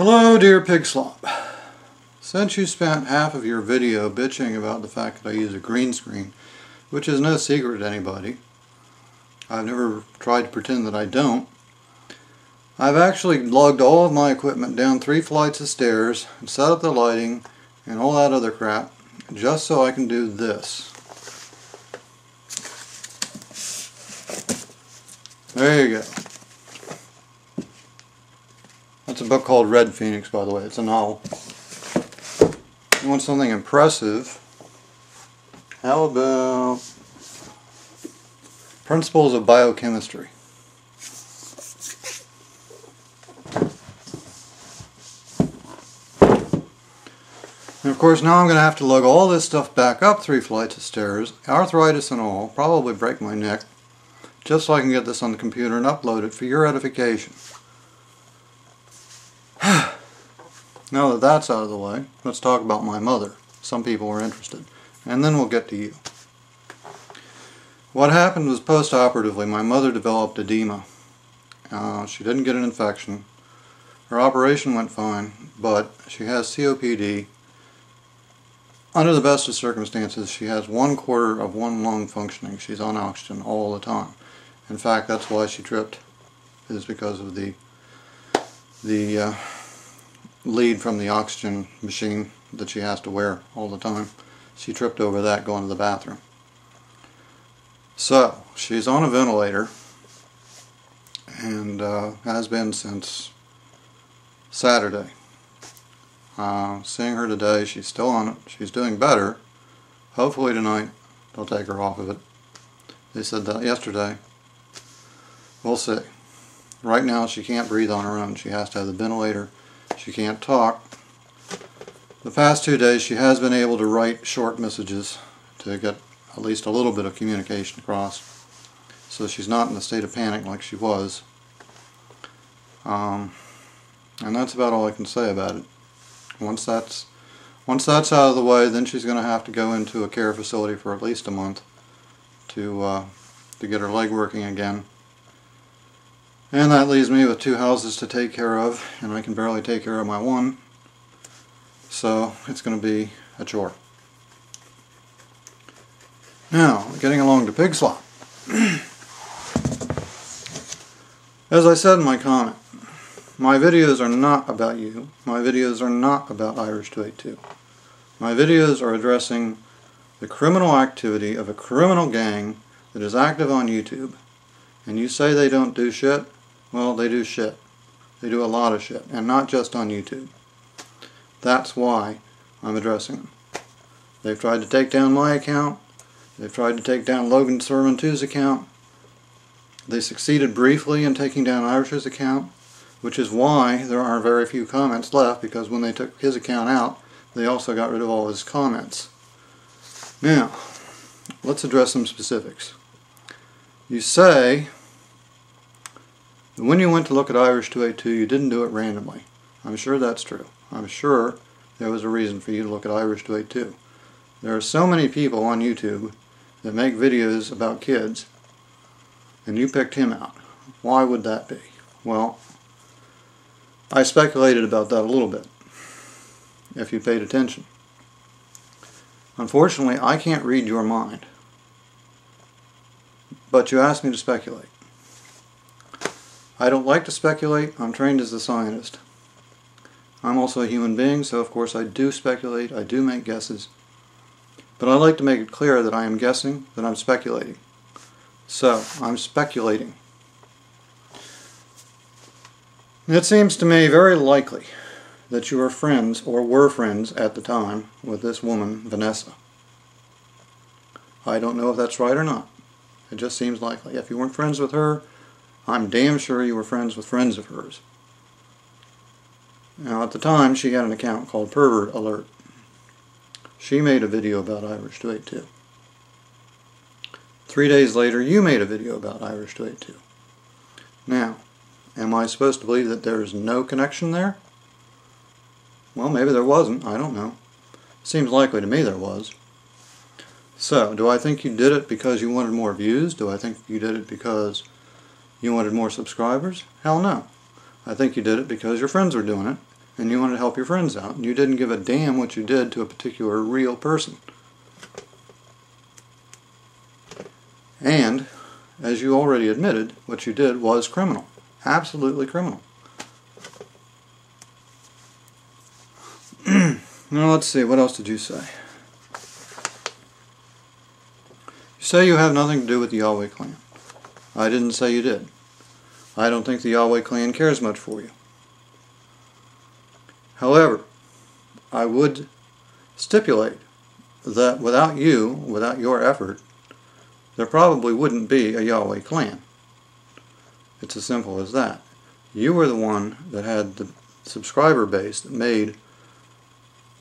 Hello, dear Pig Slop. Since you spent half of your video bitching about the fact that I use a green screen, which is no secret to anybody, I've never tried to pretend that I don't, I've actually lugged all of my equipment down 3 flights of stairs and set up the lighting and all that other crap just so I can do this. There you go. That's a book called Red Phoenix, by the way. It's a novel. You want something impressive? How about Principles of Biochemistry? And of course now I'm going to have to lug all this stuff back up 3 flights of stairs, arthritis and all, probably break my neck, just so I can get this on the computer and upload it for your edification. Now that that's out of the way, let's talk about my mother. Some people are interested. And then we'll get to you. What happened was post-operatively, my mother developed edema. She didn't get an infection. Her operation went fine, but she has COPD. Under the best of circumstances, she has 1/4 of one lung functioning. She's on oxygen all the time. In fact, that's why she tripped, is because of the lead from the oxygen machine that she has to wear all the time. She tripped over that going to the bathroom. So, she's on a ventilator and has been since Saturday. Seeing her today, she's still on it. She's doing better. Hopefully tonight they'll take her off of it. They said that yesterday. We'll see. Right now she can't breathe on her own. She has to have the ventilator. She can't talk. The past 2 days she has been able to write short messages to get at least a little bit of communication across. So she's not in a state of panic like she was. And that's about all I can say about it. Once that's out of the way, then she's going to have to go into a care facility for at least a month to get her leg working again. And that leaves me with 2 houses to take care of, and I can barely take care of my one. So it's going to be a chore. Now, getting along to Pig Slop. As I said in my comment, my videos are not about you. My videos are not about Irish 282. My videos are addressing the criminal activity of a criminal gang that is active on YouTube. And you say they don't do shit? Well, they do shit. They do a lot of shit, and not just on YouTube. That's why I'm addressing them. They've tried to take down my account. They've tried to take down Logan Sermon 2's account. They succeeded briefly in taking down Irish's account, which is why there are very few comments left, because when they took his account out, they also got rid of all his comments. Now, let's address some specifics. You say when you went to look at Irish 282, you didn't do it randomly. I'm sure that's true. I'm sure there was a reason for you to look at Irish 282. There are so many people on YouTube that make videos about kids, and you picked him out. Why would that be? Well, I speculated about that a little bit, if you paid attention. Unfortunately, I can't read your mind. But you asked me to speculate. I don't like to speculate. I'm trained as a scientist. I'm also a human being, so of course I do speculate, I do make guesses. But I like to make it clear that I am guessing, that I'm speculating. So, I'm speculating. It seems to me very likely that you are friends, or were friends at the time, with this woman, Vanessa. I don't know if that's right or not. It just seems likely. If you weren't friends with her, I'm damn sure you were friends with friends of hers. Now at the time she had an account called Pervert Alert. She made a video about Irish 282. 3 days later you made a video about Irish 282. Now, am I supposed to believe that there is no connection there? Well, maybe there wasn't. I don't know. Seems likely to me there was. So, do I think you did it because you wanted more views? Do I think you did it because you wanted more subscribers? Hell no. I think you did it because your friends were doing it, and you wanted to help your friends out, and you didn't give a damn what you did to a particular real person. And, as you already admitted, what you did was criminal. Absolutely criminal. Now let's see, what else did you say? You say you have nothing to do with the Yahweh clan. I didn't say you did. I don't think the Yahweh clan cares much for you. However, I would stipulate that without you, without your effort, there probably wouldn't be a Yahweh clan. It's as simple as that. You were the one that had the subscriber base that made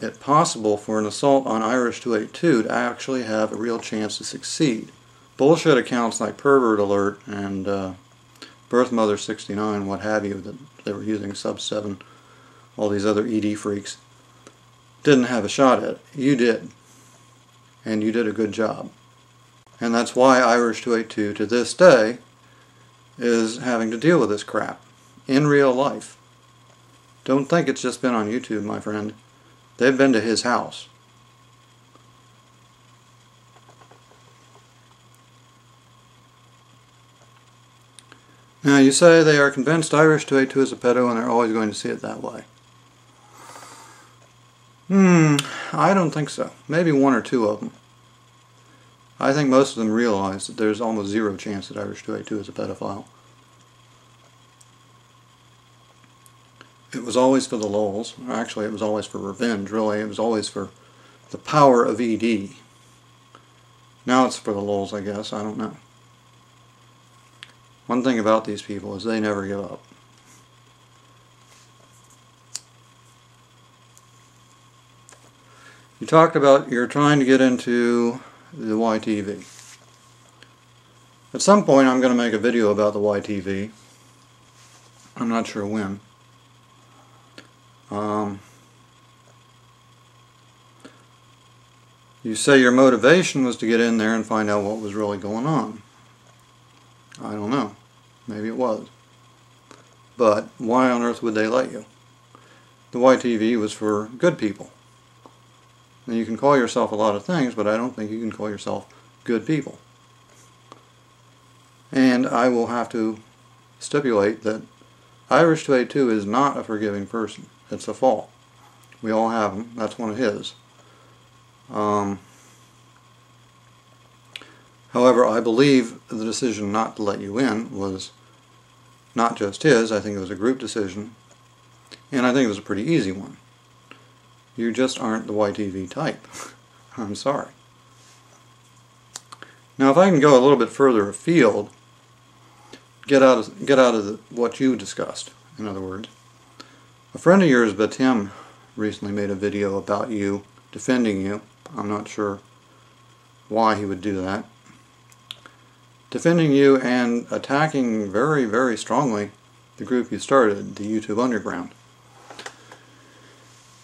it possible for an assault on Irish 282 to actually have a real chance to succeed. Bullshit accounts like Pervert Alert and Birth Mother 69, what have you, that they were using Sub 7, all these other ED freaks, didn't have a shot at it. You did. And you did a good job. And that's why Irish 282 to this day is having to deal with this crap in real life. Don't think it's just been on YouTube, my friend. They've been to his house. Now you say they are convinced Irish 282 is a pedo and they're always going to see it that way. I don't think so. Maybe one or two of them. I think most of them realize that there's almost zero chance that Irish 282 is a pedophile. It was always for the lulz. Actually, it was always for revenge, really. It was always for the power of ED. Now it's for the lulz, I guess. I don't know. One thing about these people is they never give up. You talked about you're trying to get into the YTV. At some point I'm going to make a video about the YTV. I'm not sure when. You say your motivation was to get in there and find out what was really going on. I don't know. Maybe it was. But why on earth would they let you? The YTV was for good people. Now you can call yourself a lot of things, but I don't think you can call yourself good people. And I will have to stipulate that Irish 282 is not a forgiving person. It's a fault. We all have them. That's one of his. However, I believe the decision not to let you in was not just his. I think it was a group decision. And I think it was a pretty easy one. You just aren't the YTV type. I'm sorry. Now, if I can go a little bit further afield, get out of what you discussed, in other words. A friend of yours, Batim, recently made a video about you, defending you. I'm not sure why he would do that. Defending you and attacking very, very strongly the group you started, the YouTube Underground.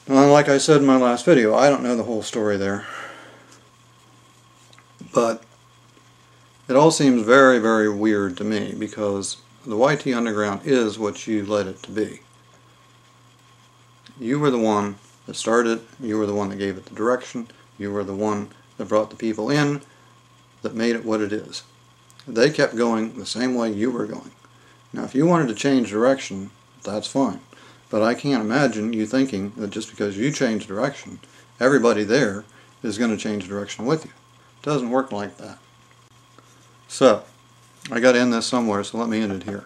Now, like I said in my last video, I don't know the whole story there. But it all seems very, very weird to me because the YT Underground is what you led it to be. You were the one that started, you were the one that gave it the direction, you were the one that brought the people in, that made it what it is. They kept going the same way you were going. Now if you wanted to change direction, that's fine. But I can't imagine you thinking that just because you change direction, everybody there is going to change direction with you. It doesn't work like that. So, I got to end this somewhere, so let me end it here.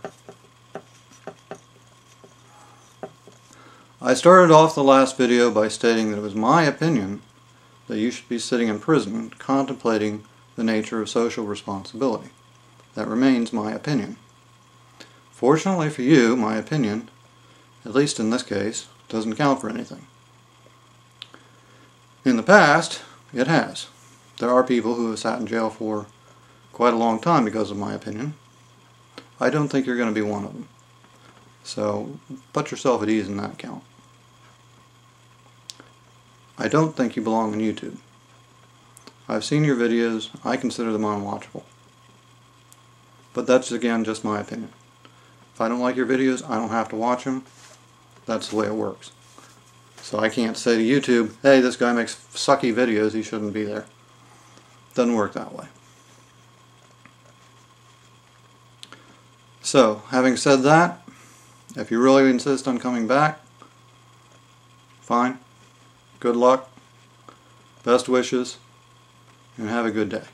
I started off the last video by stating that it was my opinion that you should be sitting in prison contemplating the nature of social responsibility. That remains my opinion. Fortunately for you, my opinion, at least in this case, doesn't count for anything. In the past, it has. There are people who have sat in jail for quite a long time because of my opinion. I don't think you're going to be one of them. So, put yourself at ease in that count. I don't think you belong on YouTube. I've seen your videos. I consider them unwatchable. But that's, again, just my opinion. If I don't like your videos, I don't have to watch them. That's the way it works. So I can't say to YouTube, hey, this guy makes sucky videos, he shouldn't be there. Doesn't work that way. So, having said that, if you really insist on coming back, fine. Good luck. Best wishes. And have a good day.